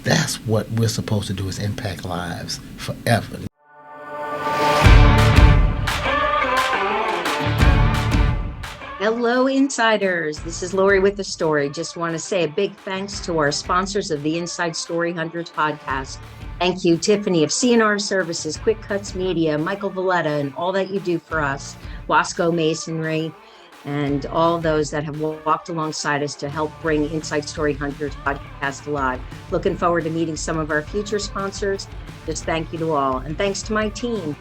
that's what we're supposed to do, is impact lives forever. Hello, Insiders. This is Laurie with the story. Just want to say a big thanks to our sponsors of the Inside Story Hunters podcast. Thank you, Tiffany of CNR Services, Quick Cuts Media, Michael Valletta, and all that you do for us, Wasco Masonry, and all those that have walked alongside us to help bring Inside Story Hunters podcast alive. Looking forward to meeting some of our future sponsors. Just thank you to all. And thanks to my team.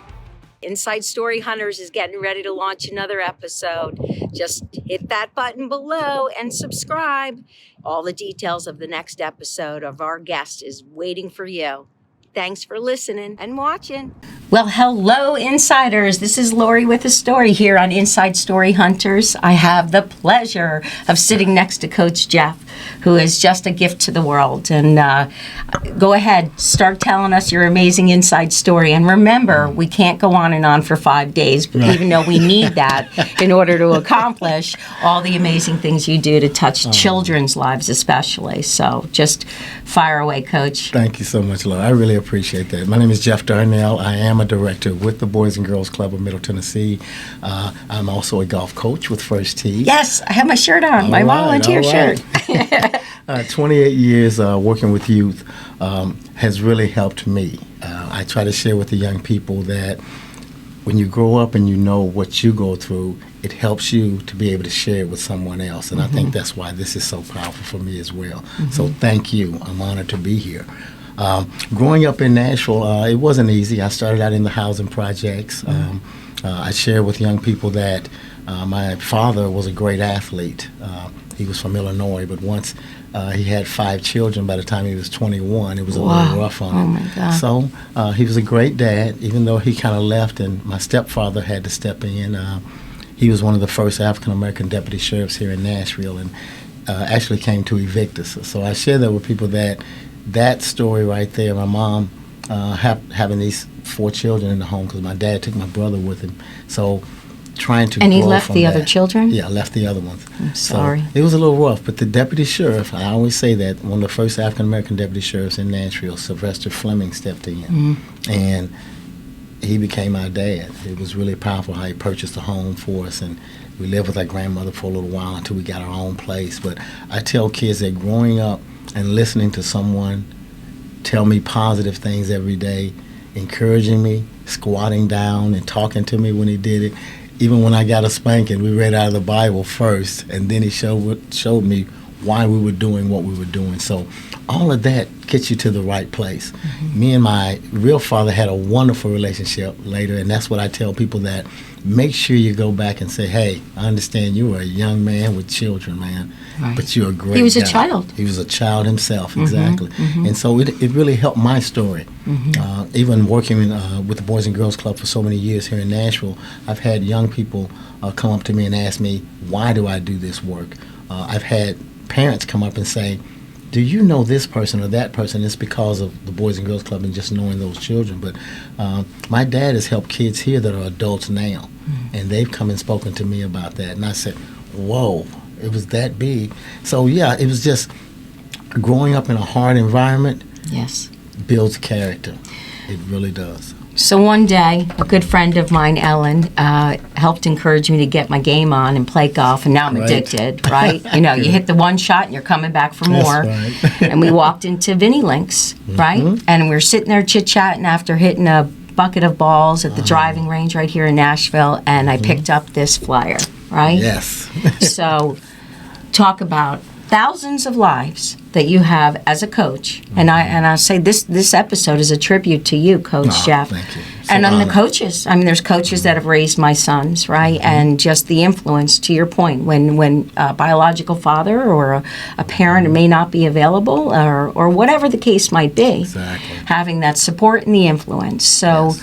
Inside Story Hunters is getting ready to launch another episode. Just hit that button below and subscribe. All the details of the next episode of our guest is waiting for you. Thanks for listening and watching. Well, hello, Insiders. This is Laurie with a story here on Inside Story Hunters. I have the pleasure of sitting next to Coach Jeff, who is just a gift to the world. And go ahead, start telling us your amazing inside story. And remember, we can't go on and on for 5 days, even though we need that in order to accomplish all the amazing things you do to touch children's lives especially. So just fire away, Coach. Thank you so much, Laurie. I really appreciate that. My name is Jeff Darnell. I am a director with the Boys and Girls Club of Middle Tennessee. I'm also a golf coach with First Tee. Yes, I have my shirt on, my volunteer shirt. 28 years working with youth has really helped me. I try to share with the young people that when you grow up and you know what you go through, it helps you to be able to share it with someone else. And I think that's why this is so powerful for me as well. So thank you. I'm honored to be here. Growing up in Nashville, it wasn't easy. I started out in the housing projects. I share with young people that my father was a great athlete. He was from Illinois, but once he had 5 children by the time he was 21, it was a little rough on him. Oh, my God. So he was a great dad, even though he kind of left and my stepfather had to step in. He was one of the first African-American deputy sheriffs here in Nashville and actually came to evict us. So I share that with people that story right there, my mom having these 4 children in the home because my dad took my brother with him. So trying to And he grow left from the that. other children? Yeah, left the other ones. I'm sorry. So it was a little rough, but the deputy sheriff, I always say that, one of the first African-American deputy sheriffs in Nashville, Sylvester Fleming, stepped in. And he became our dad. It was really powerful how he purchased a home for us, and we lived with our grandmother for a little while until we got our own place. But I tell kids that growing up and listening to someone tell me positive things every day, encouraging me, squatting down and talking to me when he did it. Even when I got a spanking, we read out of the Bible first, and then he showed me why we were doing what we were doing. So all of that gets you to the right place. Me and my real father had a wonderful relationship later, and that's what I tell people, that make sure you go back and say, hey, I understand you were a young man with children, man, but you're a great guy. He was a child. He was a child himself, exactly. And so it really helped my story. Even working with the Boys and Girls Club for so many years here in Nashville, I've had young people come up to me and ask me, why do I do this work? I've had parents come up and say, do you know this person or that person? It's because of the Boys and Girls Club and just knowing those children. But my dad has helped kids here that are adults now, and they've come and spoken to me about that. And I said, whoa, it was that big. So, yeah, it was just growing up in a hard environment. Yes. Builds character. It really does. So one day, a good friend of mine, Ellen, helped encourage me to get my game on and play golf, and now I'm addicted, right? You know, you hit the one shot and you're coming back for more. That's right. And we walked into Vinnie Links, right? And we were sitting there chit-chatting after hitting a bucket of balls at the driving range right here in Nashville, and I picked up this flyer, right? Yes. So talk about thousands of lives that you have as a coach, and I say this episode is a tribute to you, Coach Jeff. Thank you. And on the coaches. I mean, there's coaches that have raised my sons, right? And just the influence, to your point, when a biological father or a parent may not be available, or whatever the case might be, having that support and the influence. So,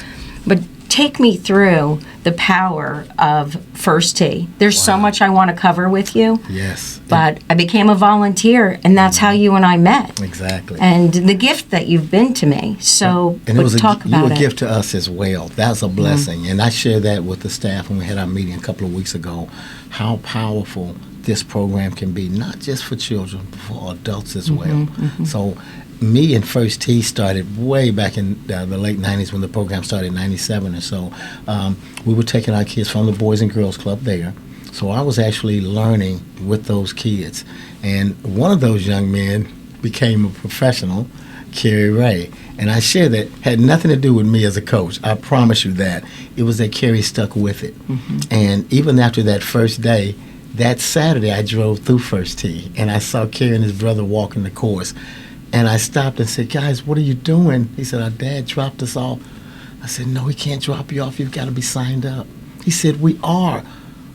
but take me through the power of First Tee. There's so much I want to cover with you. Yes. But I became a volunteer, and that's how you and I met. Exactly. And the gift that you've been to me. So, and it was talk about it. You were a gift to us as well. That's a blessing. And I shared that with the staff when we had our meeting a couple of weeks ago, how powerful this program can be, not just for children, but for adults as well. So me and First Tee started way back in the late 90s when the program started in 97 or so. We were taking our kids from the Boys and Girls Club there. So I was actually learning with those kids. And one of those young men became a professional, Kerry Ray. And I share that had nothing to do with me as a coach. I promise you that. It was that Kerry stuck with it. And even after that first day, that Saturday I drove through First Tee and I saw Kerry and his brother walking the course. And I stopped and said, guys, what are you doing? He said, our dad dropped us off. I said, no, he can't drop you off. You've got to be signed up. He said, we are.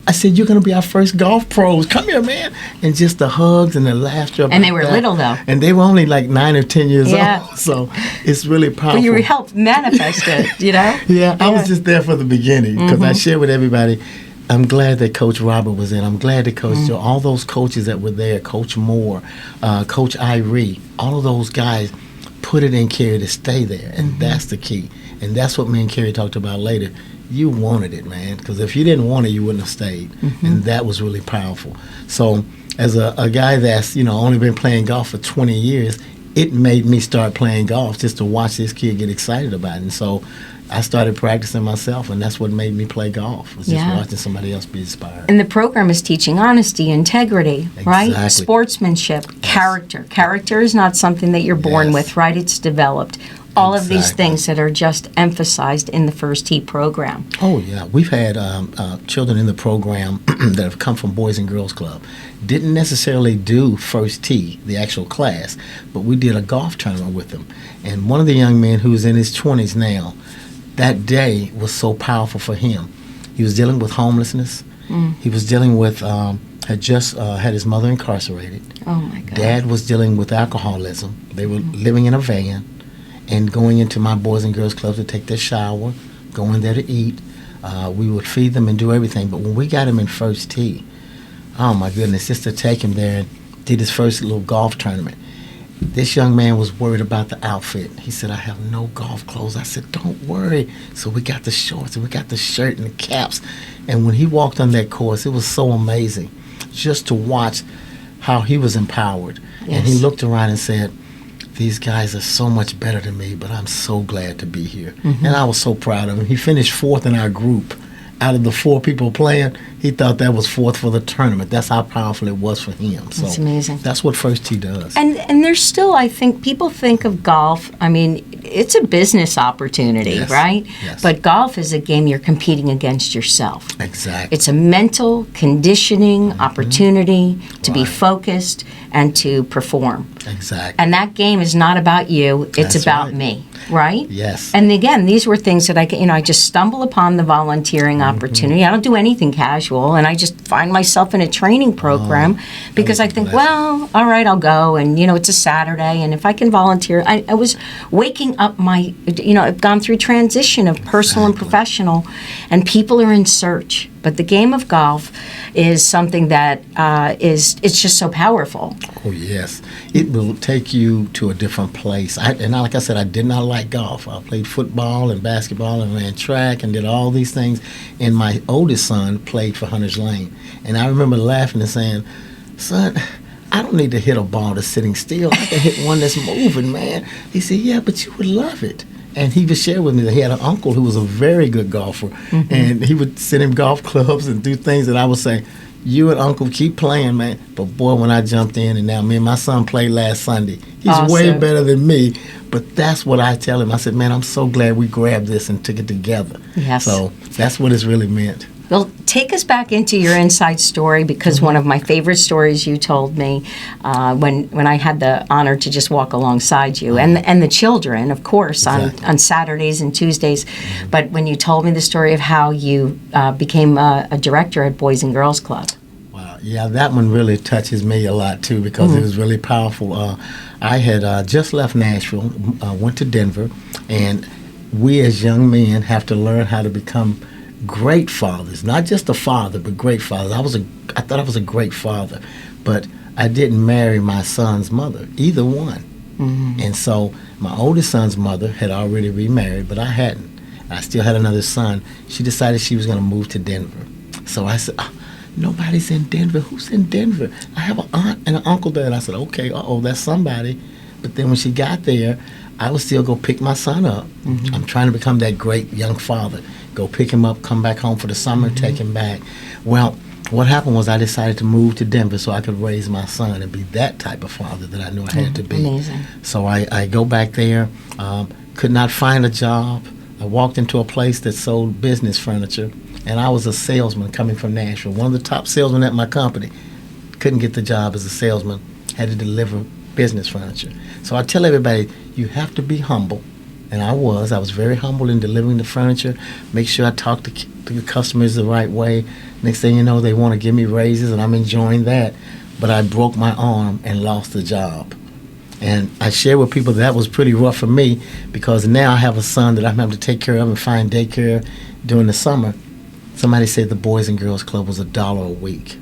I said, you're going to be our first golf pros. Come here, man. And just the hugs and the laughter. And they were little, though. And they were only like 9 or 10 years old. So it's really powerful. Well, you helped manifest it, you know? Yeah, I was just there for the beginning because I shared with everybody. I'm glad that Coach Robert was in. I'm glad that Coach Joe, all those coaches that were there, Coach Moore, Coach Irie, all of those guys put it in Kerry to stay there. And that's the key. And that's what me and Kerry talked about later. You wanted it, man, because if you didn't want it, you wouldn't have stayed. And that was really powerful. So as a guy that's, only been playing golf for 20 years, it made me start playing golf just to watch this kid get excited about it. And so I started practicing myself, and that's what made me play golf, was just watching somebody else be inspired. And the program is teaching honesty, integrity, right? Exactly. Sportsmanship, character. Character is not something that you're born with, right? It's developed. All of these things that are just emphasized in the First Tee program. Oh, yeah. We've had children in the program that have come from Boys and Girls Club. Didn't necessarily do First Tee, the actual class, but we did a golf tournament with them. And one of the young men who's in his 20s now, that day was so powerful for him. He was dealing with homelessness. He was dealing with, had just had his mother incarcerated. Oh, my God. Dad was dealing with alcoholism. They were living in a van and going into my Boys and Girls Club to take their shower, going there to eat. We would feed them and do everything. But when we got him in First Tee, oh, my goodness, just to take him there and did his first little golf tournament. This young man was worried about the outfit. He said, I have no golf clothes. I said, don't worry. So we got the shorts and we got the shirt and the caps. And when he walked on that course, it was so amazing just to watch how he was empowered. Yes. And he looked around and said, these guys are so much better than me, but I'm so glad to be here. And I was so proud of him. He finished 4th in our group. Out of the 4 people playing, he thought that was 4th for the tournament. That's how powerful it was for him. So that's amazing. That's what First Tee does. And there's still, I think, people think of golf, I mean, it's a business opportunity, right? Yes. But golf is a game you're competing against yourself. Exactly. It's a mental conditioning opportunity to be focused and to perform. Exactly. And that game is not about you, it's That's about right. me, right? Yes. And again, these were things that I just stumble upon the volunteering opportunity. I don't do anything casual, and I just find myself in a training program because I think, well, all right, I'll go, and it's a Saturday, and if I can volunteer, I was waking up I've gone through transition of personal and professional, and people are in search. But the game of golf is something that it's just so powerful. Oh, yes. It will take you to a different place. Like I said, I did not like golf. I played football and basketball and ran track and did all these things. And my oldest son played for Hunters Lane. And I remember laughing and saying, son, I don't need to hit a ball that's sitting still. I can hit one that's moving, man. He said, yeah, but you would love it. And he would share with me that he had an uncle who was a very good golfer, and he would send him golf clubs and do things that I would say, you and Uncle keep playing, man. But boy, when I jumped in, and now me and my son played last Sunday, he's way better than me. But that's what I tell him. I said, man, I'm so glad we grabbed this and took it together. Yes. So that's what it's really meant. Well, take us back into your inside story, because one of my favorite stories you told me when I had the honor to just walk alongside you and the children, of course, on Saturdays and Tuesdays. But when you told me the story of how you became a director at Boys and Girls Club. Wow, yeah, that one really touches me a lot too, because it was really powerful. I had just left Nashville, went to Denver, and we as young men have to learn how to become great fathers, not just a father, but great fathers. I thought I was a great father, but I didn't marry my son's mother, either one. And so my oldest son's mother had already remarried, but I hadn't. I still had another son. She decided she was going to move to Denver. So I said, nobody's in Denver. Who's in Denver? I have an aunt and an uncle there. And I said, okay, that's somebody. But then when she got there, I would still go pick my son up. I'm trying to become that great young father. Go pick him up, come back home for the summer, take him back. Well, what happened was I decided to move to Denver so I could raise my son and be that type of father that I knew I had to be. Amazing. So I go back there, could not find a job. I walked into a place that sold business furniture, and I was a salesman coming from Nashville. One of the top salesmen at my company. Couldn't get the job as a salesman, had to deliver business furniture. So I tell everybody, you have to be humble. And I was very humble in delivering the furniture, make sure I talk to the customers the right way. Next thing you know, they want to give me raises, and I'm enjoying that. But I broke my arm and lost the job. And I share with people that was pretty rough for me, because now I have a son that I'm having to take care of and find daycare during the summer. Somebody said the Boys and Girls Club was $1 a week.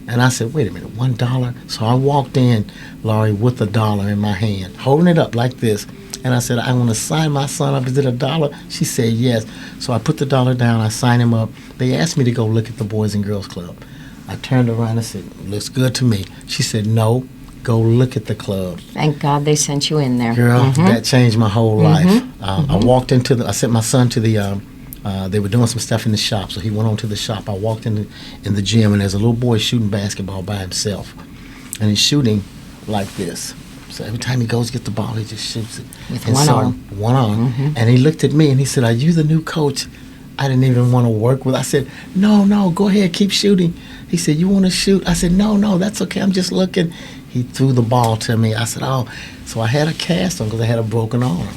And I said, wait a minute, $1? So I walked in, Laurie, with $1 in my hand, holding it up like this. And I said, I want to sign my son up. Is it $1? She said, yes. So I put the $1 down. I signed him up. They asked me to go look at the Boys and Girls Club. I turned around and said, looks good to me. She said, no, go look at the club. Thank God they sent you in there. Girl, that changed my whole life. I walked into I sent my son to the, they were doing some stuff in the shop, so he went on to the shop. I walked in the gym, and there's a little boy shooting basketball by himself. And he's shooting like this. So every time he goes to get the ball, he just shoots it. With one arm. One arm. And he looked at me, and he said, are you the new coach I didn't even want to work with? I said, no, go ahead, keep shooting. He said, you want to shoot? I said, no, that's okay, I'm just looking. He threw the ball to me. I said, oh. So I had a cast on because I had a broken arm.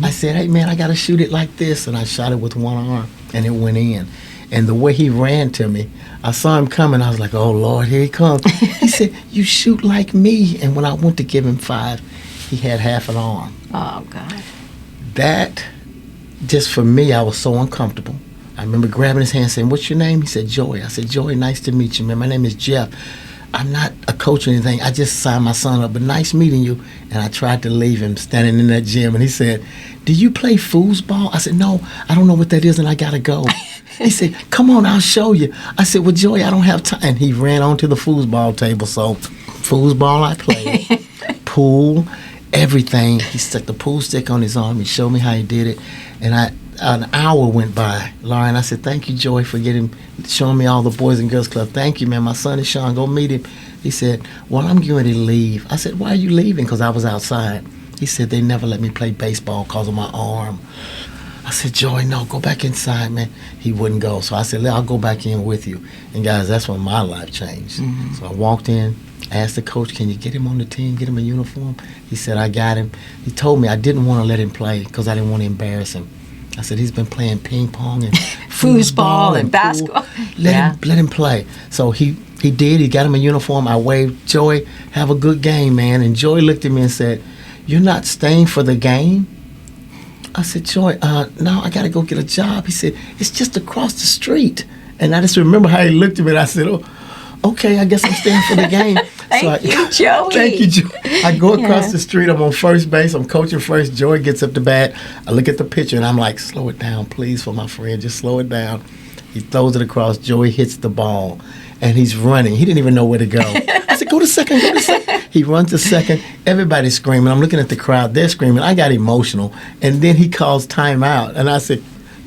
I said, hey, man, I got to shoot it like this. And I shot it with one arm, and it went in. And the way he ran to me, I saw him coming. I was like, oh, Lord, here he comes. He said, you shoot like me. And when I went to give him 5, he had half an arm. Oh, God. That, just for me, I was so uncomfortable. I remember grabbing his hand saying, what's your name? He said, Joey. I said, Joey, nice to meet you, man. My name is Jeff. I'm not a coach or anything. I just signed my son up, but nice meeting you. And I tried to leave him standing in that gym, and he said, do you play foosball? I said, no, I don't know what that is, and I got to go. He said, come on, I'll show you. I said, well, Joey, I don't have time. And he ran onto the foosball table. So foosball I played, pool, everything. He stuck the pool stick on his arm. He showed me how he did it. And an hour went by, Laurie, and I said, thank you, Joey, for showing me all the Boys and Girls Club. Thank you, man. My son is Sean. Go meet him. He said, well, I'm getting ready to leave. I said, why are you leaving? Because I was outside. He said, they never let me play baseball because of my arm. I said, Joey, no, go back inside, man. He wouldn't go. So I said, I'll go back in with you. And, guys, that's when my life changed. So I walked in, asked the coach, can you get him on the team, get him a uniform? He said, I got him. He told me I didn't want to let him play because I didn't want to embarrass him. I said, he's been playing ping pong and foosball and basketball. Let him play. So he did. He got him a uniform. I waved, Joey, have a good game, man. And Joey looked at me and said, you're not staying for the game? I said, Joey, no, I got to go get a job. He said, it's just across the street. And I just remember how he looked at me, and I said, oh, okay, I guess I'm staying for the game. Thank you, Joey. Thank you, Joey. I go across the street. I'm on first base. I'm coaching first. Joey gets up to bat. I look at the pitcher, and I'm like, slow it down, please, for my friend. Just slow it down. He throws it across. Joey hits the ball, and he's running. He didn't even know where to go. I said, go to second, go to second. He runs to second. Everybody's screaming. I'm looking at the crowd. They're screaming. I got emotional. And then he calls timeout. And I said,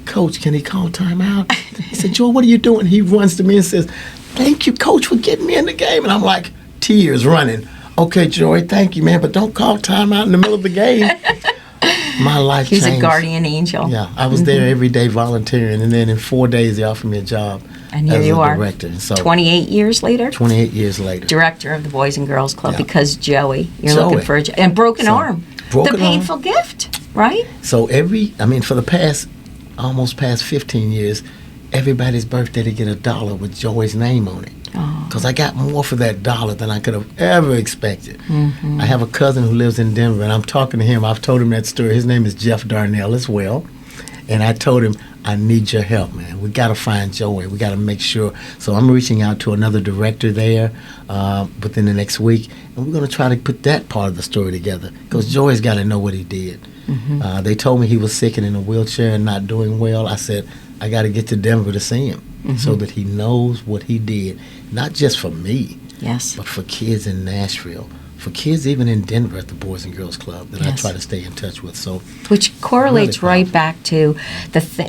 Coach, can he call timeout? He said, Joey, what are you doing? He runs to me and says, thank you, Coach, for getting me in the game. And I'm like, tears running. Okay, Joey, thank you, man, but don't call timeout in the middle of the game. My life changed. He's a guardian angel. Yeah, I was there every day volunteering, and then in 4 days they offered me a job and here as you a are. director. So 28 years later? 28 years later. Director of the Boys and Girls Club, Yeah. because Joey, you're looking for a job. And broken arm. Broken the painful gift, right? So for the almost past 15 years, everybody's birthday they get $1 with Joey's name on it. Because I got more for that $1 than I could have ever expected. I have a cousin who lives in Denver, and I'm talking to him. I've told him that story. His name is Jeff Darnell as well. And I told him, I need your help, man. We got to find Joey. We got to make sure. So I'm reaching out to another director there within the next week, and we're going to try to put that part of the story together, because Joey's got to know what he did. They told me he was sick and in a wheelchair and not doing well. I said, I got to get to Denver to see him so that he knows what he did, not just for me, yes, but for kids in Nashville, for kids even in Denver at the Boys and Girls Club that I Yes. try to stay in touch with. So, which correlates really right back to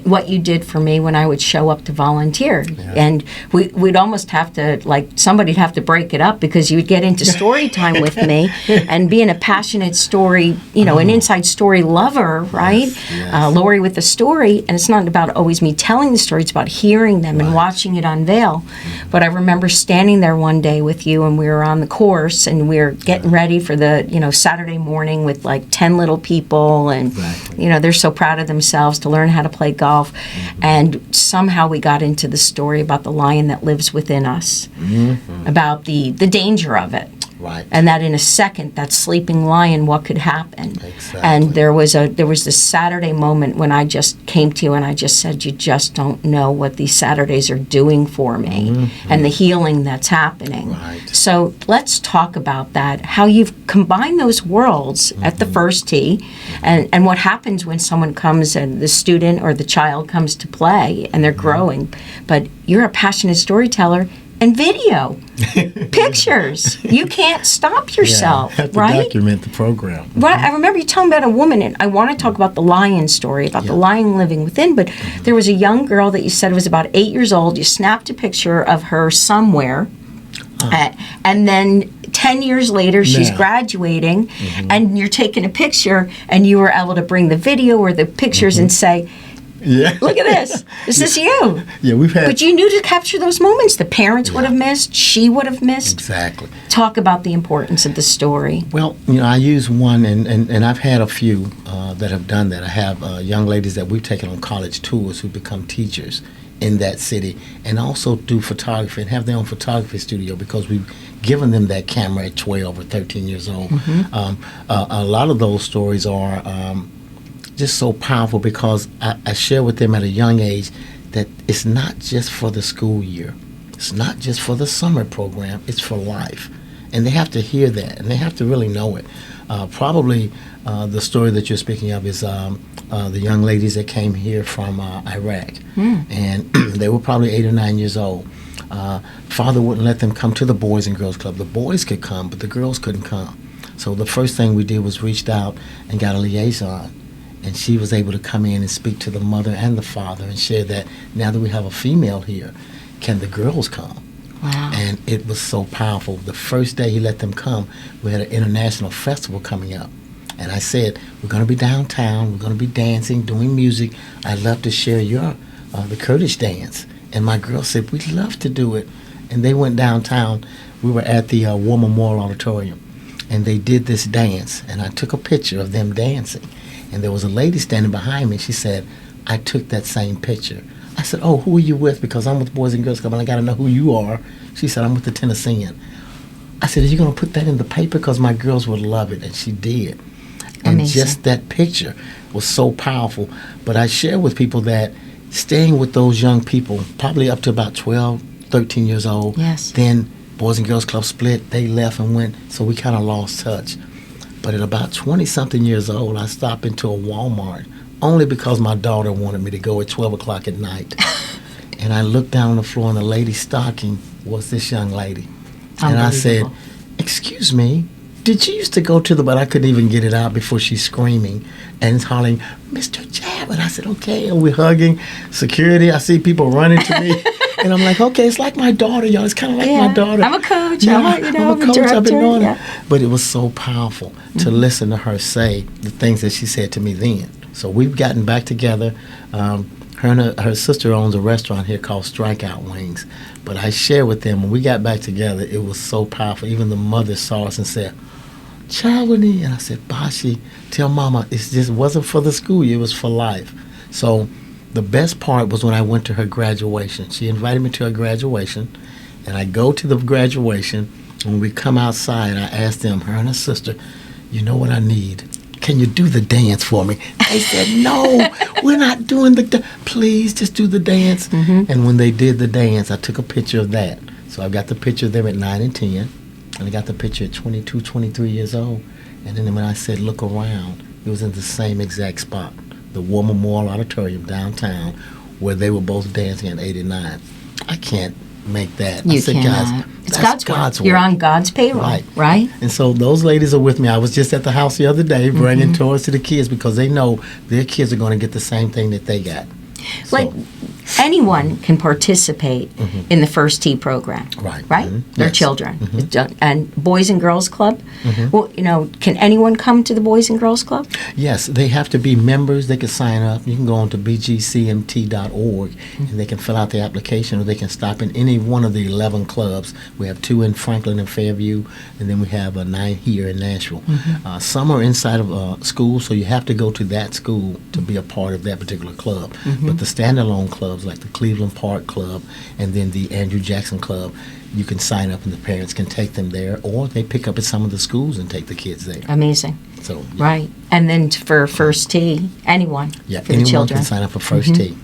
what you did for me when I would show up to volunteer. Yeah. And we'd almost have to, like, somebody'd have to break it up because you would get into story time with me. And being a passionate story, an inside story lover, right? Yes. Laurie with the story. And it's not about always me telling the story, it's about hearing them and watching it unveil. But I remember standing there one day with you, and we were on the course, and we were getting ready for the, Saturday morning with like 10 little people, and they're so proud of themselves to learn how to play golf. And somehow we got into the story about the lion that lives within us, about the danger of it. Right. And that in a second, that sleeping lion, what could happen? Exactly. And there was this Saturday moment when I just came to you and I just said, you just don't know what these Saturdays are doing for me and the healing that's happening. Right. So let's talk about that, how you've combined those worlds at the first tee, and what happens when someone comes and the student or the child comes to play and they're growing. But you're a passionate storyteller. And video, pictures. You can't stop yourself, have to right? document the program. Right. I remember you telling about a woman, and I want to talk about the lion story, about the lion living within, but there was a young girl that you said was about 8 years old. You snapped a picture of her somewhere, and then 10 years later, she's graduating, and you're taking a picture, and you were able to bring the video or the pictures and say, look at this. This is you. Yeah, we've had. But you knew to capture those moments. The parents would have missed. She would have missed. Exactly. Talk about the importance of the story. Well, I use one, and I've had a few that have done that. I have young ladies that we've taken on college tours who become teachers in that city, and also do photography and have their own photography studio because we've given them that camera at 12 or 13 years old. A lot of those stories are just so powerful because I share with them at a young age that it's not just for the school year. It's not just for the summer program. It's for life. And they have to hear that, and they have to really know it. Probably the story that you're speaking of is the young ladies that came here from Iraq. And they were probably 8 or 9 years old. Father wouldn't let them come to the Boys and Girls Club. The boys could come, but the girls couldn't come. So the first thing we did was reached out and got a liaison. And she was able to come in and speak to the mother and the father and share that now that we have a female here, can the girls come? Wow. And it was so powerful. The first day he let them come, we had an international festival coming up. And I said, we're going to be downtown, we're going to be dancing, doing music. I'd love to share the Kurdish dance. And my girls said, we'd love to do it. And they went downtown. We were at the War Memorial Auditorium. And they did this dance. And I took a picture of them dancing. And there was a lady standing behind me. She said, I took that same picture. I said, oh, who are you with? Because I'm with Boys and Girls Club, and I got to know who you are. She said, I'm with the Tennessean. I said, are you going to put that in the paper? Because my girls would love it. And she did. And Amazing. just that picture was so powerful. But I share with people that staying with those young people, probably up to about 12, 13 years old, then Boys and Girls Club split. They left and went, so we kind of lost touch. But at about 20-something years old, I stopped into a Walmart only because my daughter wanted me to go at 12 o'clock at night. And I looked down on the floor, and the lady's stocking was this young lady. And I said, excuse me, did you used to go to the, but I couldn't even get it out before she's screaming and hollering, Mr. Jab. And I said, okay, and we're hugging. Security, I see people running to me. And I'm like, okay, it's like my daughter, y'all. It's kind of like my daughter. I'm a coach. Yeah, I'm a coach. director. I've been doing it. But it was so powerful to listen to her say the things that she said to me then. So we've gotten back together. Her and her sister owns a restaurant here called Strikeout Wings. But I share with them, when we got back together, it was so powerful. Even the mother saw us and said, Chawani. And I said, Bashi, tell Mama, it just wasn't for the school year, it was for life. So the best part was when I went to her graduation. She invited me to her graduation, and I go to the graduation. When we come outside, I asked them, her and her sister, you know what I need? Can you do the dance for me? They said, no, we're not doing please just do the dance. And when they did the dance, I took a picture of that. So I got the picture of them at 9 and 10, and I got the picture at 22, 23 years old. And then when I said, look around, it was in the same exact spot, the War Memorial Auditorium downtown, where they were both dancing at 89. I can't make that. You I said, cannot. guys, It's that's God's work. You're on God's payroll, right? And so those ladies are with me. I was just at the house the other day bringing toys to the kids because they know their kids are going to get the same thing that they got. Like, anyone can participate in the First Tee program, right? They're children. And Boys and Girls Club, well, can anyone come to the Boys and Girls Club? Yes, they have to be members. They can sign up. You can go on to bgcmt.org and they can fill out the application, or they can stop in any one of the 11 clubs. We have 2 in Franklin and Fairview, and then we have 9 here in Nashville. Some are inside of school, so you have to go to that school to be a part of that particular club. But the standalone clubs like the Cleveland Park Club and then the Andrew Jackson Club, you can sign up and the parents can take them there, or they pick up at some of the schools and take the kids there. Amazing. So right. And then for First Tee, anyone. Yeah, for anyone the children can sign up for First Tee.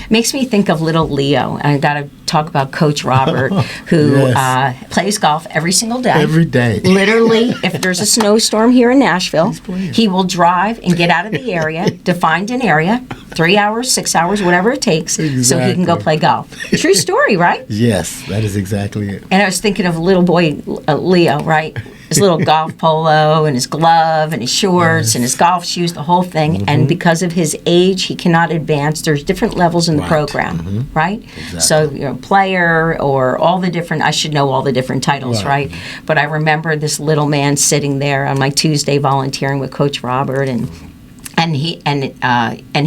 Makes me think of little Leo. And I got to talk about Coach Robert, who plays golf every single day. Every day. Literally, if there's a snowstorm here in Nashville, he will drive and get out of the area to find an area, 3 hours, 6 hours, whatever it takes, so he can go play golf. True story, right? Yes, that is exactly it. And I was thinking of little boy Leo, right? His little golf polo and his glove and his shorts and his golf shoes, the whole thing. And because of his age, he cannot advance. There's different levels in the program, right? Exactly. So, player or all the different, I should know all the different titles, right? But I remember this little man sitting there on my Tuesday volunteering with Coach Robert, and he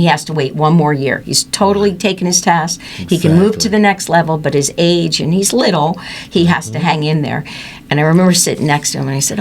has to wait 1 more year. He's totally taken his task. He can move to the next level, but his age, and he's little, he has to hang in there. And I remember sitting next to him, and I said,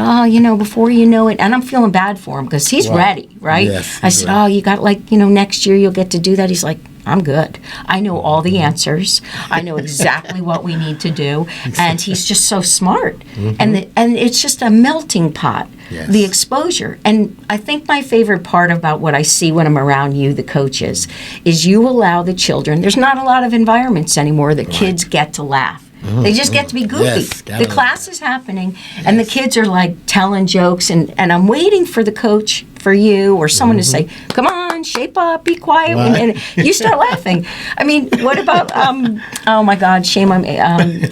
before you know it, and I'm feeling bad for him because he's ready, right? Yes, I said, you got next year you'll get to do that. He's like, I'm good. I know all the answers. I know exactly what we need to do. And he's just so smart. And it's just a melting pot, the exposure. And I think my favorite part about what I see when I'm around you, the coaches, is you allow the children, there's not a lot of environments anymore that kids get to laugh. They just get to be goofy. Yes, the class is happening, and the kids are like telling jokes, and I'm waiting for the coach, for you, or someone to say, come on, shape up, be quiet, and you start laughing. I mean, what about, oh my God, shame on me,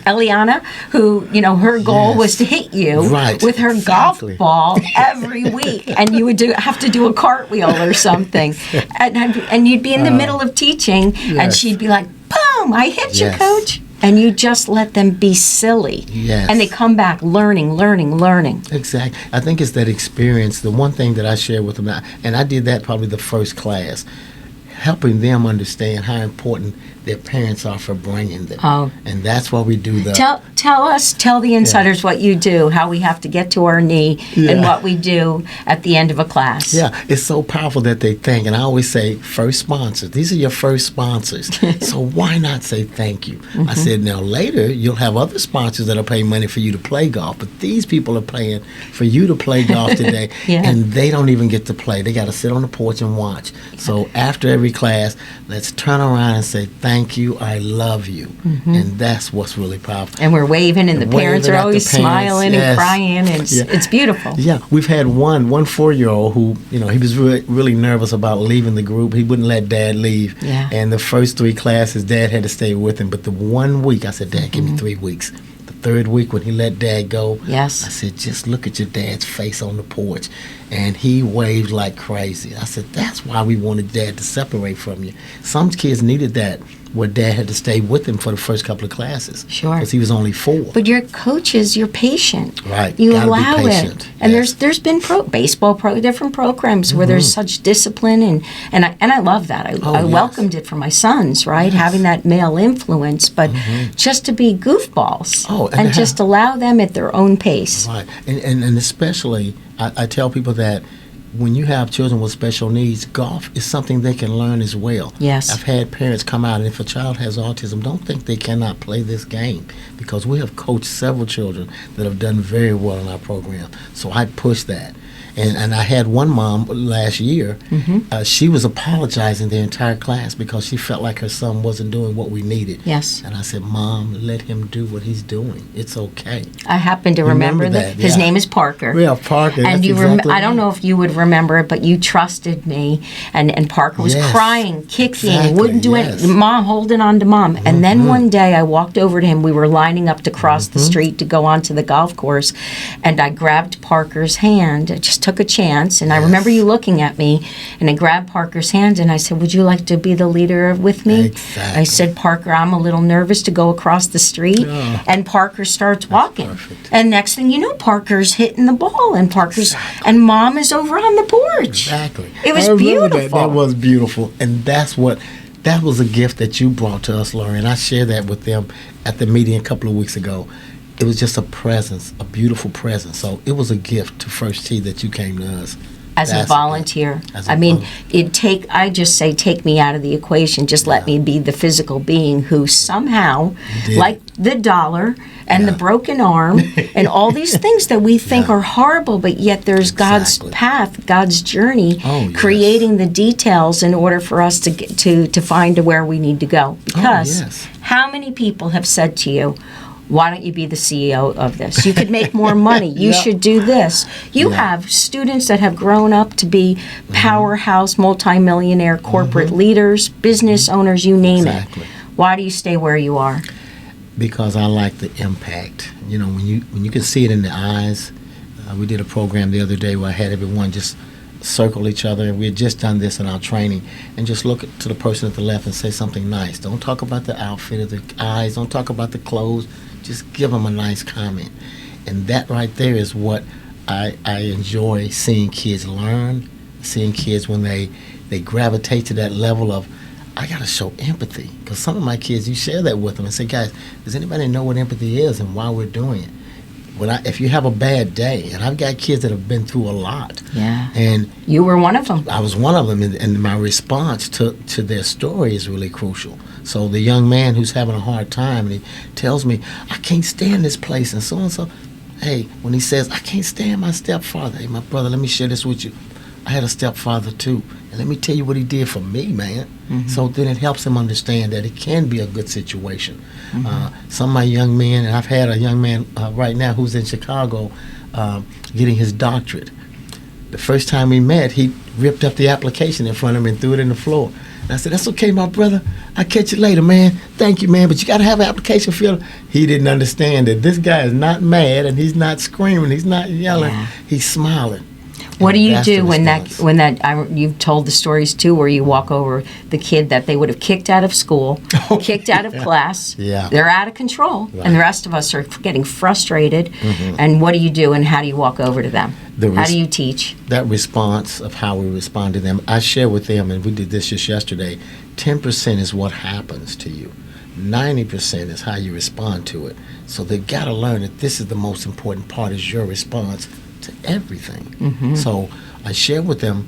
Eliana, who, her goal was to hit you with her golf ball every week, and you would have to do a cartwheel or something, and you'd be in the middle of teaching, and she'd be like, boom, I hit you, coach. And you just let them be silly. Yes. And they come back learning. Exactly. I think it's that experience. The one thing that I share with them, and I did that probably the first class, helping them understand how important their parents are for bringing them. Oh. And that's why we do the... Tell the insiders what you do, how we have to get to our knee, and what we do at the end of a class. Yeah, it's so powerful that they think, and I always say, first sponsors. These are your first sponsors. So why not say thank you? I said, now later, you'll have other sponsors that'll pay money for you to play golf, but these people are paying for you to play golf today, and they don't even get to play. They got to sit on the porch and watch. So after every class, let's turn around and say, thank you, I love you. And that's what's really powerful. And we're waving, and the parents are always smiling and crying, and it's beautiful. Yeah, we've had one 4-year-old who, he was really nervous about leaving the group. He wouldn't let Dad leave. Yeah. And the first 3 classes, Dad had to stay with him. But the 1 week, I said, Dad, give me 3 weeks. The 3rd week, when he let Dad go, I said, just look at your dad's face on the porch. And he waved like crazy. I said, that's why we wanted Dad to separate from you. Some kids needed that, where Dad had to stay with him for the first couple of classes. Sure. Because he was only 4. But your coaches, you're patient. Right. You Gotta allow be patient. it. And there's been baseball different programs where there's such discipline, and I love that. I welcomed it for my sons, right? Having that male influence, but just to be goofballs. And just allow them at their own pace. Right. And especially, I tell people that when you have children with special needs, golf is something they can learn as well. Yes. I've had parents come out, and if a child has autism, don't think they cannot play this game, because we have coached several children that have done very well in our program. So I push that. And I had one mom last year. She was apologizing the entire class because she felt like her son wasn't doing what we needed. Yes. And I said, Mom, let him do what he's doing. It's okay. I happen to remember that. His name is Parker. Yeah, Parker. And that's you exactly I don't know if you would remember it, but you trusted me. And Parker was crying, kicking, wouldn't do anything. Mom, holding on to Mom. And then one day I walked over to him. We were lining up to cross the street to go onto the golf course. And I grabbed Parker's hand. I just took a chance. And I remember you looking at me. And I grabbed Parker's hand and I said, would you like to be the leader with me? Exactly. I said, Parker, I'm a little nervous to go across the street. Oh. And Parker starts walking. Perfect. And next thing you know, Parker's hitting the ball. And and Mom is over on the porch. Exactly. It was beautiful. That was beautiful. And that was a gift that you brought to us, Laurie. And I shared that with them at the meeting a couple of weeks ago. It was just a presence, a beautiful presence. So it was a gift to First Tee that you came to us. As a volunteer. I just say, take me out of the equation. Just let me be the physical being who somehow, like the dollar and the broken arm and all these things that we think are horrible, but yet there's God's path, God's journey, creating the details in order for us to get to find to where we need to go. Because how many people have said to you, why don't you be the CEO of this? You could make more money. You should do this. You have students that have grown up to be powerhouse, multimillionaire corporate leaders, business owners, you name it. Why do you stay where you are? Because I like the impact. You know, when you can see it in the eyes. We did a program the other day where I had everyone just circle each other, and we had just done this in our training, and just look to the person at the left and say something nice. Don't talk about the outfit or the eyes. Don't talk about the clothes. Just give them a nice comment. And that right there is what I enjoy seeing kids learn, seeing kids when they gravitate to that level of, I got to show empathy. Because some of my kids, you share that with them and say, guys, does anybody know what empathy is and why we're doing it? If you have a bad day, and I've got kids that have been through a lot. Yeah. And you were one of them. I was one of them, and my response to their story is really crucial. So the young man who's having a hard time, and he tells me, I can't stand this place, and so. Hey, when he says, I can't stand my stepfather, hey, my brother, let me share this with you. I had a stepfather too, and let me tell you what he did for me, man. So then it helps him understand that it can be a good situation. Some of my young men, and I've had a young man right now who's in Chicago getting his doctorate. The first time we met, he ripped up the application in front of me and threw it in the floor. And I said, that's okay, my brother. I'll catch you later, man. Thank you, man. But you got to have an application filled. He didn't understand that this guy is not mad, and he's not screaming. He's not yelling. He's smiling. What do you do when you've told the stories too, where you walk over the kid that they would have kicked out of school, kicked out of class, they're out of control, and the rest of us are getting frustrated, and what do you do, and how do you walk over to them? How do you teach? That response of how we respond to them, I share with them, and we did this just yesterday, 10% is what happens to you. 90% is how you respond to it. So they've got to learn that this is the most important part, is your response to everything. So I shared with them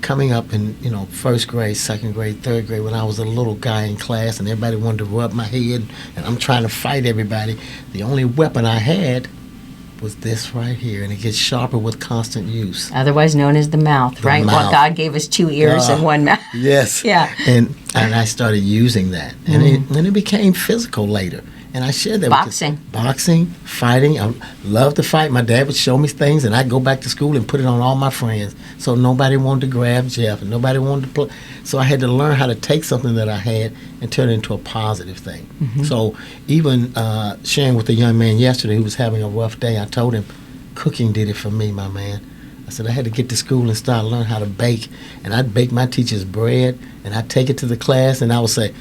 coming up in first grade, second grade, third grade, when I was a little guy in class and everybody wanted to rub my head and I'm trying to fight everybody. The only weapon I had was this right here, and it gets sharper with constant use. Otherwise known as the mouth, right? Mouth. Well, God gave us 2 ears and 1 mouth. Yes. Yeah. And I started using that, and it became physical later. And I shared that with boxing, fighting. I love to fight. My dad would show me things, and I'd go back to school and put it on all my friends. So nobody wanted to grab Jeff, and nobody wanted to play. So I had to learn how to take something that I had and turn it into a positive thing. So even sharing with a young man yesterday who was having a rough day, I told him, cooking did it for me, my man. I said I had to get to school and start learning how to bake. And I'd bake my teacher's bread, and I'd take it to the class, and I would say,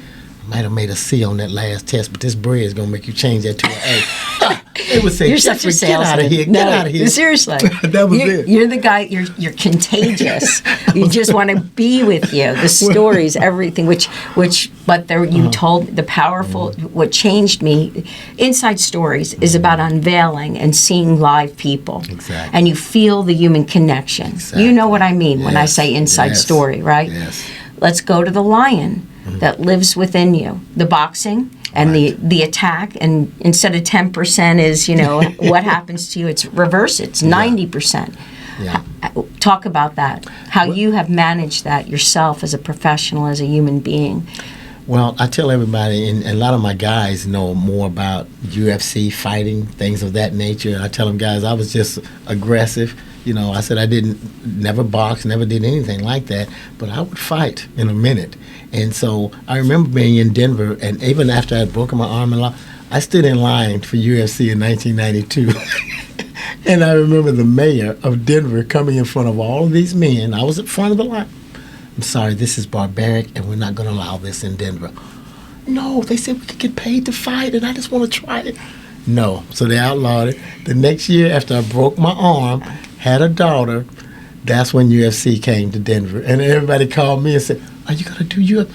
might have made a C on that last test, but this bread is going to make you change that to an A. They would say, you're such a salesman. Get out of here. Get out of here. Seriously. That was it. You're the guy, you're contagious. You just want to be with you. The stories, everything, you told the powerful, what changed me, Inside Stories is about unveiling and seeing live people. Exactly. And you feel the human connection. Exactly. You know what I mean when I say Inside Story, right? Yes. Let's go to the lion that lives within you. The boxing and the attack, and instead of 10% is, what happens to you, it's reverse, it's 90%. Yeah. Talk about that, how you have managed that yourself as a professional, as a human being. Well, I tell everybody, and a lot of my guys know more about UFC fighting, things of that nature. I tell them, guys, I was just aggressive. I said I never boxed, never did anything like that, but I would fight in a minute. And so I remember being in Denver, and even after I had broken my arm and leg, I stood in line for UFC in 1992. And I remember the mayor of Denver coming in front of all of these men. I was at front of the line. I'm sorry, this is barbaric, and we're not going to allow this in Denver. No, they said we could get paid to fight, and I just want to try it. No, so they outlawed it. The next year, after I broke my arm, had a daughter, that's when UFC came to Denver. And everybody called me and said, are you going to do UFC?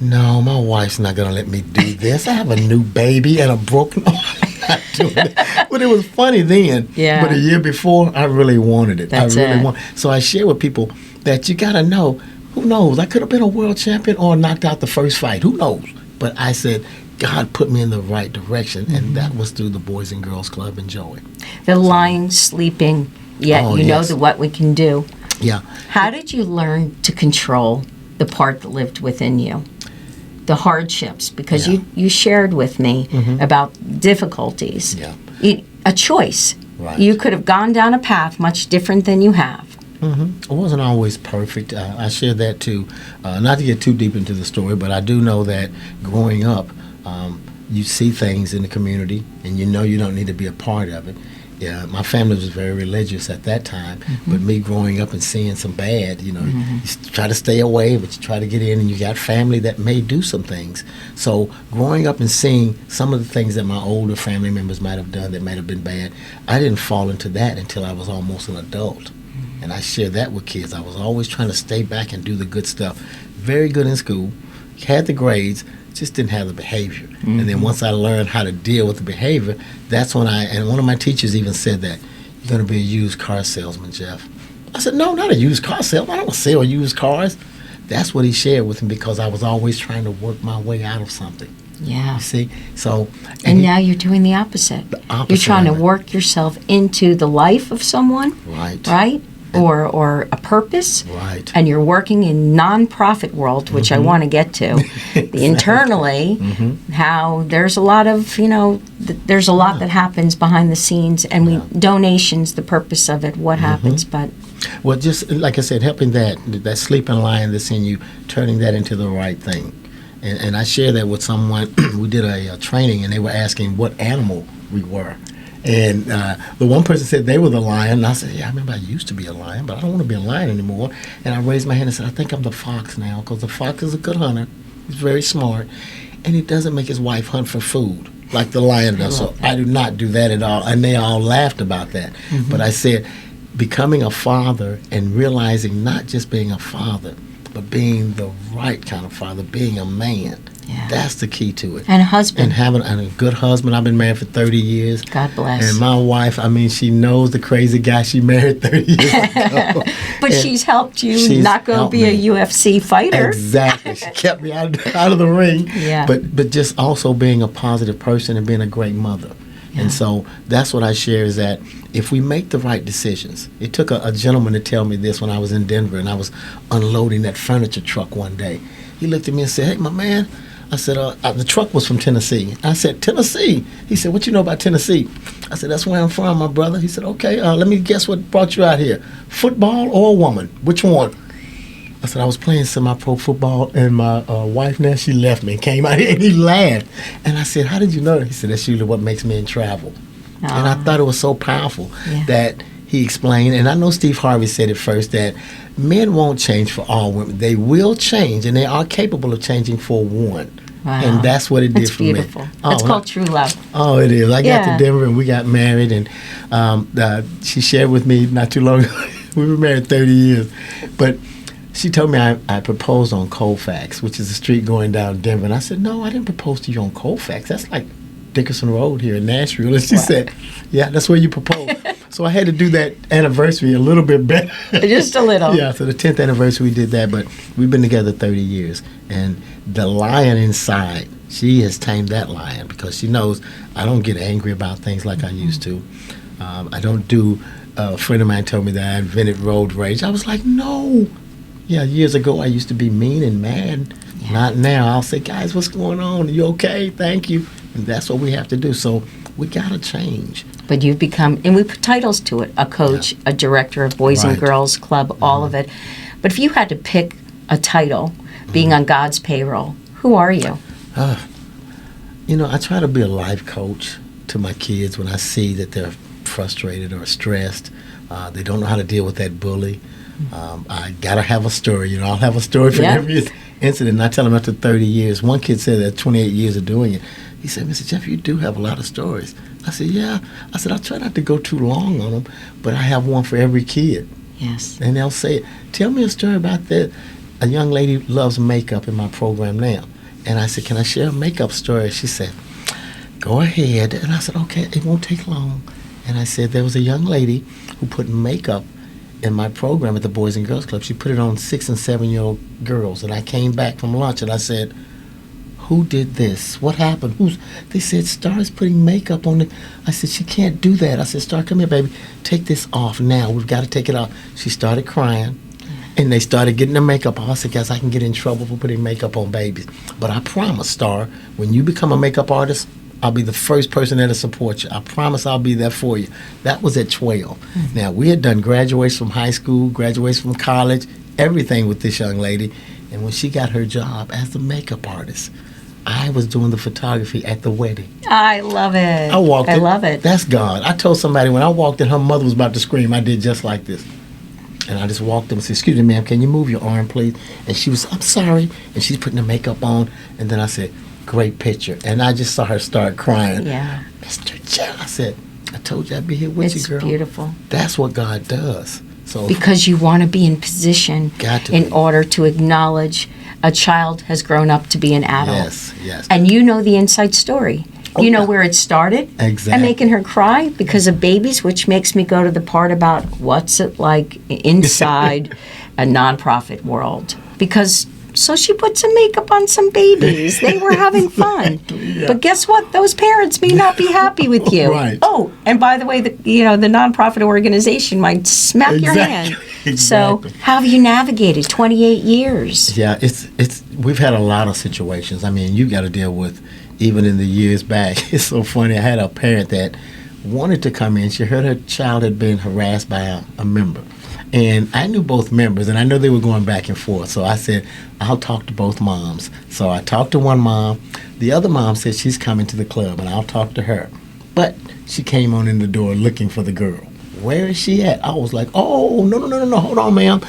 No, my wife's not going to let me do this. I have a new baby and a broken arm. I'm not doing it. But it was funny then. Yeah. But a year before, I really wanted it. That's it. So I share with people that you got to know, who knows? I could have been a world champion or knocked out the first fight. Who knows? But I said, God put me in the right direction, and that was through the Boys and Girls Club and Joey. The lying, sleeping, yet you know what we can do. Yeah. How did you learn to control the part that lived within you? The hardships, because you shared with me about difficulties. Yeah. A choice. Right. You could have gone down a path much different than you have. It wasn't always perfect. I share that too. Not to get too deep into the story, but I do know that growing up, you see things in the community, and you know you don't need to be a part of it. Yeah, my family was very religious at that time, but me growing up and seeing some bad, you try to stay away, but you try to get in, and you got family that may do some things. So growing up and seeing some of the things that my older family members might have done that might have been bad, I didn't fall into that until I was almost an adult. And I share that with kids. I was always trying to stay back and do the good stuff. Very good in school, had the grades, just didn't have the behavior. And then once I learned how to deal with the behavior, that's when and one of my teachers even said that, you're going to be a used car salesman, Jeff. I said, no, not a used car salesman. I don't sell used cars. That's what he shared with me, because I was always trying to work my way out of something. Yeah. You see? So, and now you're doing the opposite. You're trying to work yourself into the life of someone. Right. Right? Or a purpose, right? And you're working in non-profit world, which I want to get to. Exactly. Internally, how there's a lot of there's a lot that happens behind the scenes, and donations, the purpose of it, what happens, but. Well, just like I said, helping that sleeping lion that's in you, turning that into the right thing, and I share that with someone. We did a training, and they were asking what animal we were. And the one person said they were the lion, and I said, yeah, I remember I used to be a lion, but I don't want to be a lion anymore. And I raised my hand and said, I think I'm the fox now, because the fox is a good hunter. He's very smart, and he doesn't make his wife hunt for food like the lion does. So I do not do that at all. And they all laughed about that. But I said, becoming a father and realizing not just being a father, but being the right kind of father, being a man. Yeah. That's the key to it. And a husband. And having a good husband. I've been married for 30 years. God bless. And my wife, she knows the crazy guy she married 30 years ago. But she's helped you not go be a UFC fighter. Exactly. She kept me out of the ring. Yeah. But just also being a positive person and being a great mother. Yeah. And so that's what I share, is that if we make the right decisions. It took a gentleman to tell me this when I was in Denver, and I was unloading that furniture truck one day. He looked at me and said, hey, my man. I said, the truck was from Tennessee. I said, Tennessee? He said, what you know about Tennessee? I said, that's where I'm from, my brother. He said, okay, let me guess what brought you out here. Football or a woman? Which one? I said, I was playing semi-pro football, and my wife now, she left me and came out here, and he laughed. And I said, how did you know that? He said, that's usually what makes men travel. And I thought it was so powerful that he explained, and I know Steve Harvey said it first, that men won't change for all women. They will change, and they are capable of changing for one. Wow. And that's what it did for beautiful. me. That's called true love. Oh, it is. I got to Denver, and we got married, and she shared with me not too long ago. We were married 30 years. But she told me I proposed on Colfax, which is a street going down Denver. And I said, no, I didn't propose to you on Colfax. That's like Dickerson Road here in Nashville. And she said, yeah, that's where you proposed. So I had to do that anniversary a little bit better. Just a little. Yeah, so the 10th anniversary we did that, but we've been together 30 years. And the lion inside, she has tamed that lion, because she knows I don't get angry about things like I used to. I don't do A friend of mine told me that I invented road rage. I was like, no. Yeah, years ago I used to be mean and mad. Yeah. Not now. I'll say, guys, what's going on? Are you okay? Thank you. And that's what we have to do. So we got to change. But you've become, and we put titles to it, a coach, a director of Boys and Girls Club, all of it. But if you had to pick a title, being on God's payroll, who are you? I try to be a life coach to my kids when I see that they're frustrated or stressed. They don't know how to deal with that bully. I got to have a story. I'll have a story for every incident. And I tell them after 30 years, one kid said that 28 years of doing it, he said, Mr. Jeff, you do have a lot of stories. I said, yeah. I said, I'll try not to go too long on them, but I have one for every kid. Yes. And they'll say, tell me a story about that. A young lady loves makeup in my program now. And I said, can I share a makeup story? She said, go ahead. And I said, okay, it won't take long. And I said, there was a young lady who put makeup in my program at the Boys and Girls Club. She put it on 6 and 7-year-old girls. And I came back from lunch and I said, who did this? What happened? They said, Star's putting makeup on it. I said, she can't do that. I said, Star, come here, baby. Take this off now. We've got to take it off. She started crying. And they started getting their makeup off. I said, guys, I can get in trouble for putting makeup on babies. But I promise, Star, when you become a makeup artist, I'll be the first person there to support you. I promise I'll be there for you. That was at 12. Mm-hmm. Now, we had done graduation from high school, graduation from college, everything with this young lady. And when she got her job as a makeup artist, I was doing the photography at the wedding. I love it. I love it. That's God. I told somebody when I walked in, her mother was about to scream. I did just like this. And I just walked up and said, excuse me, ma'am, can you move your arm, please? And she was, I'm sorry. And she's putting the makeup on. And then I said, great picture. And I just saw her start crying. Yeah. Mr. Jeff, I said, I told you I'd be here with you, girl. It's beautiful. That's what God does. So because you want to be in position in order to acknowledge a child has grown up to be an adult. Yes. And you know the inside story. You know where it started. Exactly. And making her cry because of babies, which makes me go to the part about what's it like inside a nonprofit world. Because so she put some makeup on some babies. They were having fun. Yeah. But guess what? Those parents may not be happy with you. Right. Oh, and by the way, the nonprofit organization might smack your hand. Exactly. So how have you navigated 28 years? Yeah, we've had a lot of situations. I mean, you got to deal with, even in the years back. It's so funny. I had a parent that wanted to come in. She heard her child had been harassed by a member. And I knew both members, and I know they were going back and forth. So I said, I'll talk to both moms. So I talked to one mom. The other mom said she's coming to the club, and I'll talk to her. But she came on in the door looking for the girl. Where is she at? I was like, oh, no, hold on, ma'am.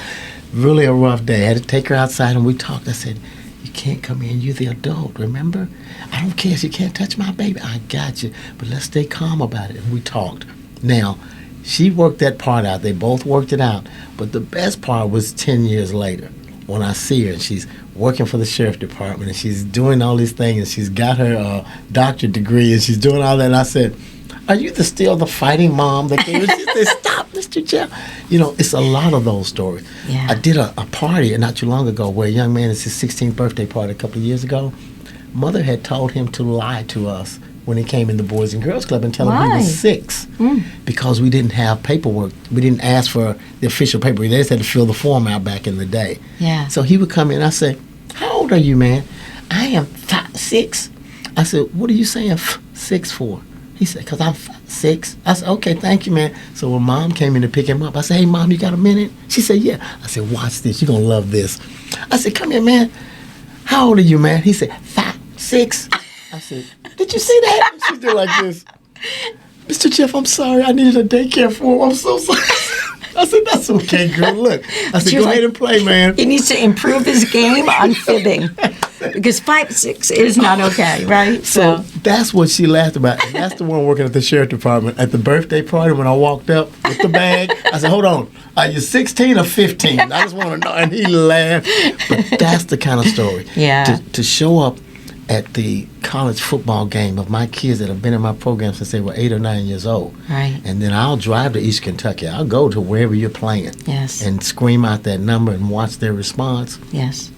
Really a rough day. I had to take her outside, and we talked. I said, you can't come in. You're the adult, remember? I don't care if you can't touch my baby. I got you. But let's stay calm about it. And we talked. Now, she worked that part out. They both worked it out. But the best part was 10 years later when I see her and she's working for the sheriff department and she's doing all these things and she's got her doctorate degree and she's doing all that. And I said, are you still the fighting mom? She said, stop, Mr. Jeff. It's a lot of those stories. Yeah. I did a party not too long ago where a young man, it's his 16th birthday party a couple of years ago. Mother had told him to lie to us when he came in the Boys and Girls Club and tell him he was 6 because we didn't have paperwork. We didn't ask for the official paper. They just had to fill the form out back in the day. Yeah. So he would come in. I said, how old are you, man? I am 6. I said, what are you saying 6 for? He said, because I'm 6. I said, okay, thank you, man. So when Mom came in to pick him up, I said, hey, Mom, you got a minute? She said, yeah. I said, watch this. You're going to love this. I said, come here, man. How old are you, man? He said, 5, 6. I said, did you see that? She did like this. Mr. Jeff, I'm sorry. I needed a daycare for him. I'm so sorry. I said, that's okay, girl. Look. I said, go ahead and play, man. He needs to improve his game on fibbing. Because 5, 6 is not okay, right? So that's what she laughed about. And that's the one working at the sheriff department. At the birthday party, when I walked up with the bag, I said, hold on. Are you 16 or 15? I just want to know. And he laughed. But that's the kind of story. Yeah. To show up at the college football game of my kids that have been in my program since they were 8 or 9 years old. Right. And then I'll drive to East Kentucky. I'll go to wherever you're playing. Yes. And scream out that number and watch their response. Yes.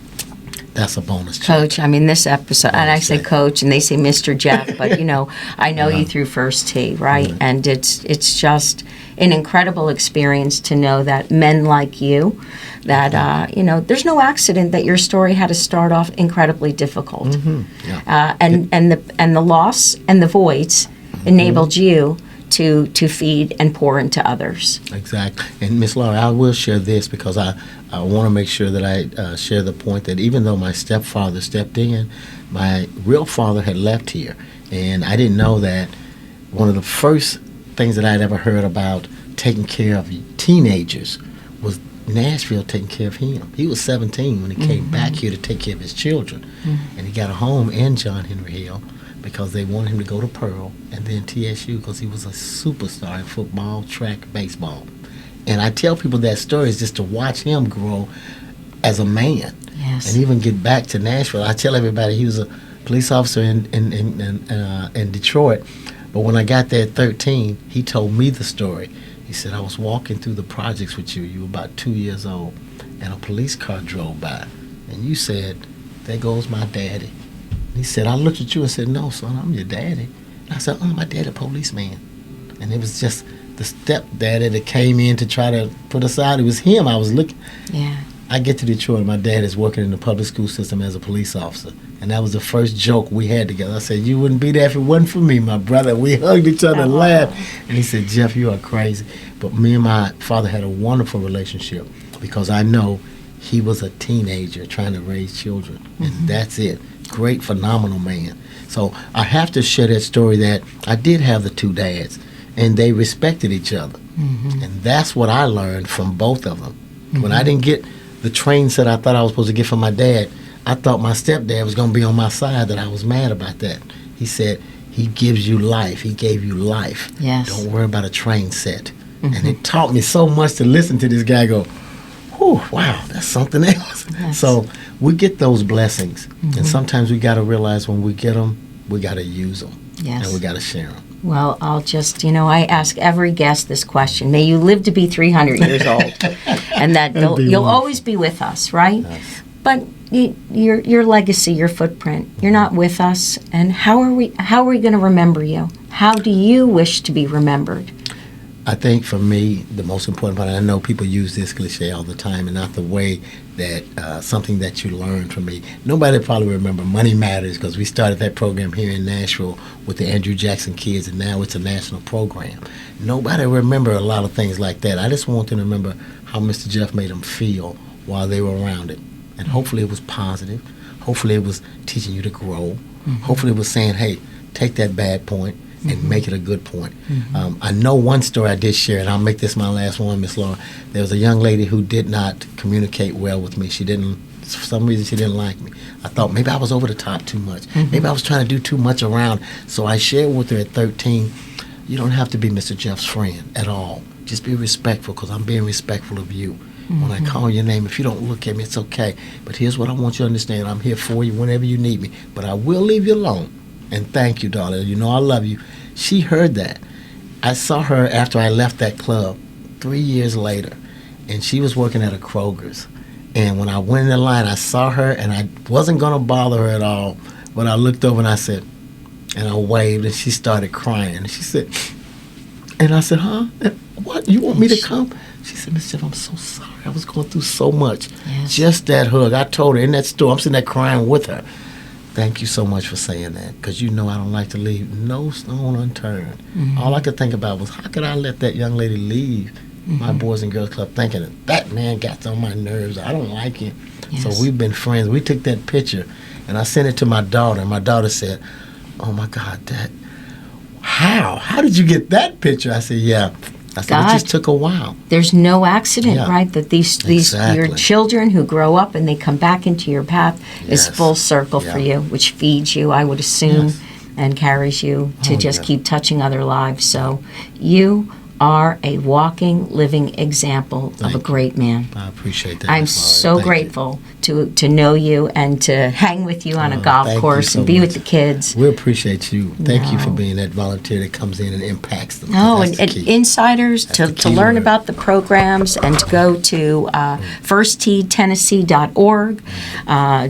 that's a bonus. Coach, I mean, this episode, and I say check. Coach, and they say Mr. Jeff, but, I know you through First Tee, right? And it's just an incredible experience to know that men like you, that, there's no accident that your story had to start off incredibly difficult. And the loss and the voids enabled you to feed and pour into others. Exactly. And Miss Laurie, I will share this because I want to make sure that I share the point that even though my stepfather stepped in, my real father had left here. And I didn't know that one of the first things that I'd ever heard about taking care of teenagers was Nashville taking care of him. He was 17 when he came back here to take care of his children. And he got a home in John Henry Hill because they wanted him to go to Pearl and then TSU because he was a superstar in football, track, baseball. And I tell people that story is just to watch him grow as a man. Yes. And even get back to Nashville. I tell everybody he was a police officer in Detroit. But when I got there at 13, he told me the story. He said, I was walking through the projects with you. You were about 2 years old. And a police car drove by. And you said, there goes my daddy. He said, I looked at you and said, no, son, I'm your daddy. And I said, oh, my daddy, policeman. And it was just the stepdaddy that came in to try to put us out. It was him. I was looking. Yeah. I get to Detroit, and my dad is working in the public school system as a police officer. And that was the first joke we had together. I said, you wouldn't be there if it wasn't for me, my brother. We hugged each other and laughed. And he said, Jeff, you are crazy. But me and my father had a wonderful relationship because I know he was a teenager trying to raise children. And that's it. Great, phenomenal man. So I have to share that story that I did have the two dads, and they respected each other. And that's what I learned from both of them. When I didn't get the train set I thought I was supposed to get from my dad, I thought my stepdad was going to be on my side, that I was mad about that. He said, he gives you life. He gave you life. Yes. Don't worry about a train set. And it taught me so much to listen to this guy go, whew, wow, that's something else. Yes. So we get those blessings. And sometimes we got to realize when we get them, we got to use them. Yes. And we got to share them. Well, I'll just, I ask every guest this question. May you live to be 300 years old, and that you'll always be with us, right? Yes. But your legacy, your footprint, you're not with us, and how are we going to remember you? How do you wish to be remembered? I think for me, the most important part, and I know people use this cliche all the time, and not the way that something that you learned from me. Nobody probably remember Money Matters because we started that program here in Nashville with the Andrew Jackson kids, and now it's a national program. Nobody remember a lot of things like that. I just want them to remember how Mr. Jeff made them feel while they were around it. And hopefully it was positive. Hopefully it was teaching you to grow. Hopefully it was saying, hey, take that bad point and make it a good point. I know one story I did share, and I'll make this my last one, Miss Laura. There was a young lady who did not communicate well with me. For some reason, she didn't like me. I thought maybe I was over the top too much. Maybe I was trying to do too much around. So I shared with her at 13, you don't have to be Mr. Jeff's friend at all. Just be respectful, because I'm being respectful of you. When I call your name, if you don't look at me, it's okay. But here's what I want you to understand. I'm here for you whenever you need me. But I will leave you alone. And thank you, darling. You know I love you. She heard that. I saw her after I left that club 3 years later, and she was working at a Kroger's. And when I went in the line, I saw her, and I wasn't going to bother her at all. But I looked over and I said, and I waved, and she started crying. And she said, and I said, huh? What? You want me to come? She said, Miss Jeff, I'm so sorry. I was going through so much. Yes. Just that hug. I told her in that store, I'm sitting there crying with her. Thank you so much for saying that, because you know I don't like to leave no stone unturned. All I could think about was, how could I let that young lady leave my Boys and Girls Club thinking that man got on my nerves. I don't like him. Yes. So we've been friends. We took that picture, and I sent it to my daughter, and my daughter said, oh, my God, Dad, how did you get that picture? I said, yeah. I said, it just took a while. There's no accident, right? That these Exactly. your children who grow up and they come back into your path is full circle for you, which feeds you, I would assume, and carries you to just keep touching other lives. So you are a walking, living example of a great man. I appreciate that. I'm so grateful to know you and to hang with you on a golf course and be with the kids. We appreciate you. Thank you for being that volunteer that comes in and impacts them. And insiders to learn about the programs and to go to firstteetennessee.org.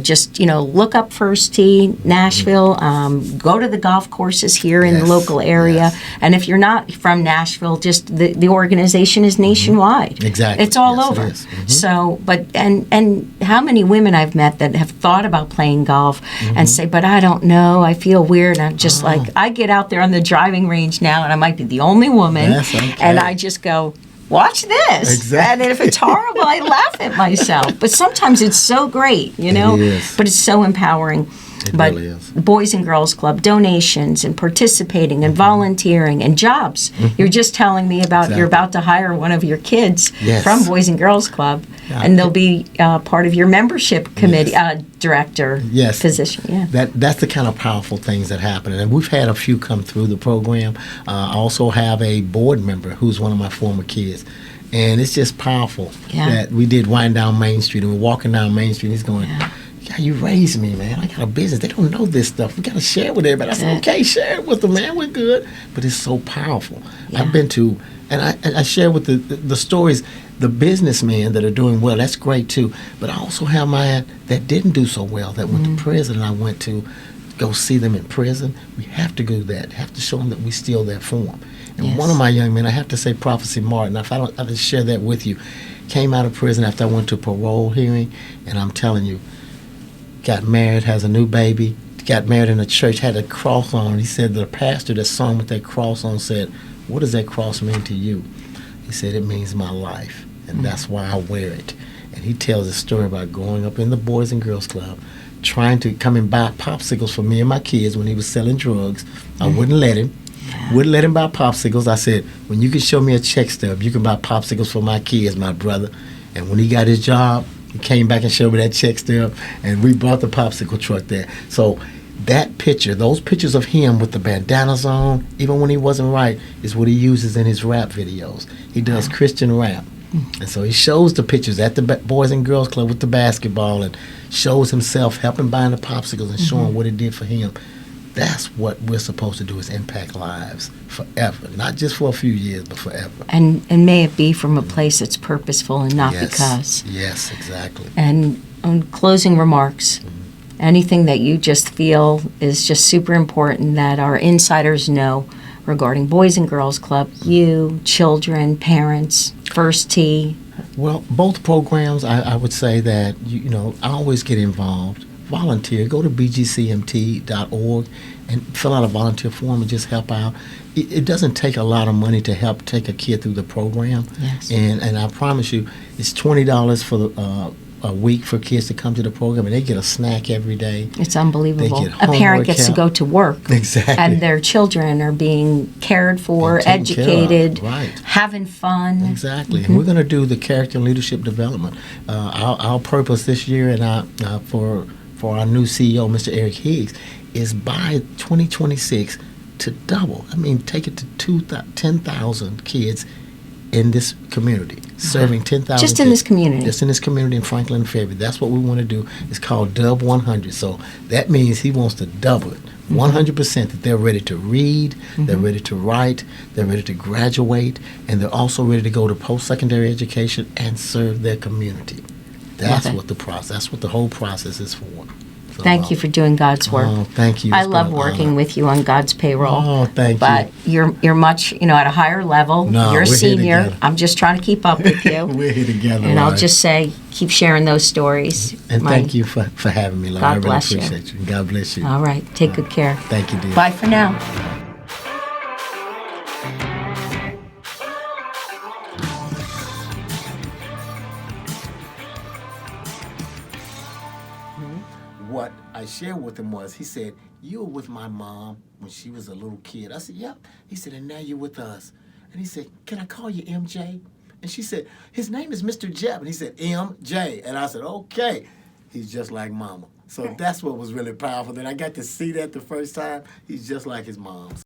Just, look up First Tee Nashville. Go to the golf courses here in the local area. And if you're not from Nashville, just the organization is nationwide. Exactly. It's all over. It is. So, but and how many women I've met that have thought about playing golf and say, but I don't know, I feel weird. And I'm just like, I get out there on the driving range now, and I might be the only woman, and I just go, watch this. Exactly. And if it's horrible, I laugh at myself. But sometimes it's so great, It is. But it's so empowering. It But really is. Boys and Girls Club, donations and participating and volunteering and jobs. You're just telling me about you're about to hire one of your kids from Boys and Girls Club, and they'll be part of your membership committee director position. Yeah, that's the kind of powerful things that happen, and we've had a few come through the program. I also have a board member who's one of my former kids. And it's just powerful that we did Wind Down Main Street, and we're walking down Main Street, and he's going, yeah, you raised me, man. I got a business. They don't know this stuff. We got to share it with everybody. I said, okay, share it with them, man. We're good. But it's so powerful. I've been to, and I share with the stories, the businessmen that are doing well. That's great, too. But I also have mine that didn't do so well, that went to prison, and I went to go see them in prison. We have to do that. Have to show them that we still there for them. And one of my young men, I have to say Prophecy Martin, if I just share that with you, came out of prison after I went to a parole hearing, and I'm telling you, got married, has a new baby, got married in a church, had a cross on. He said the pastor that saw him with that cross on said, what does that cross mean to you? He said, it means my life, and that's why I wear it. And he tells a story about growing up in the Boys and Girls Club, trying to come and buy popsicles for me and my kids when he was selling drugs. I wouldn't let him. Wouldn't let him buy popsicles. I said, when you can show me a check stub, you can buy popsicles for my kids, my brother. And when he got his job, he came back and showed me that check stub, and we bought the popsicle truck there. So that picture, those pictures of him with the bandanas on, even when he wasn't right, is what he uses in his rap videos. He does Christian rap. And so he shows the pictures at the Boys and Girls Club with the basketball and shows himself helping buying the popsicles and showing what it did for him. That's what we're supposed to do, is impact lives forever, not just for a few years, but forever. And may it be from a place that's purposeful and not because. Yes, exactly. And on closing remarks, anything that you just feel is just super important that our insiders know regarding Boys and Girls Club, you, children, parents, First Tee? Well, both programs, I would say that, I always get involved. Volunteer. Go to bgcmt.org and fill out a volunteer form and just help out. It doesn't take a lot of money to help take a kid through the program. Yes. And I promise you, it's $20 for a week for kids to come to the program, and they get a snack every day. It's unbelievable. They get a parent gets help. to go to work. Exactly. And their children are being cared for, educated, having fun. Exactly. And we're going to do the character and leadership development. Our purpose this year, and for our new CEO, Mr. Eric Higgs, is by 2026 to double. I mean, take it to 10,000 kids in this community, serving 10,000 Just kids. in this community. Just in this community in Franklin and Fairview. That's what we want to do. It's called Dub 100. So that means he wants to double it. 100% that they're ready to read, they're ready to write, they're ready to graduate, and they're also ready to go to post-secondary education and serve their community. That's what that's what the whole process is for. So, thank you for doing God's work. Oh, thank you. I love working with you on God's payroll. Oh, thank you. But you're much, at a higher level. No, you're a we're here senior. together. I'm just trying to keep up with you. We're here together. And I'll just say, keep sharing those stories. And thank you for having me, Laurie. God I really bless appreciate you. God bless you. All right. Take good care. Thank you, dear. Bye for now. What I shared with him was, he said, you were with my mom when she was a little kid. I said, yep. He said, and now you're with us. And he said, can I call you MJ? And she said, his name is Mr. Jeff. And he said, MJ. And I said, okay. He's just like mama. So that's what was really powerful. That I got to see that the first time. He's just like his mom.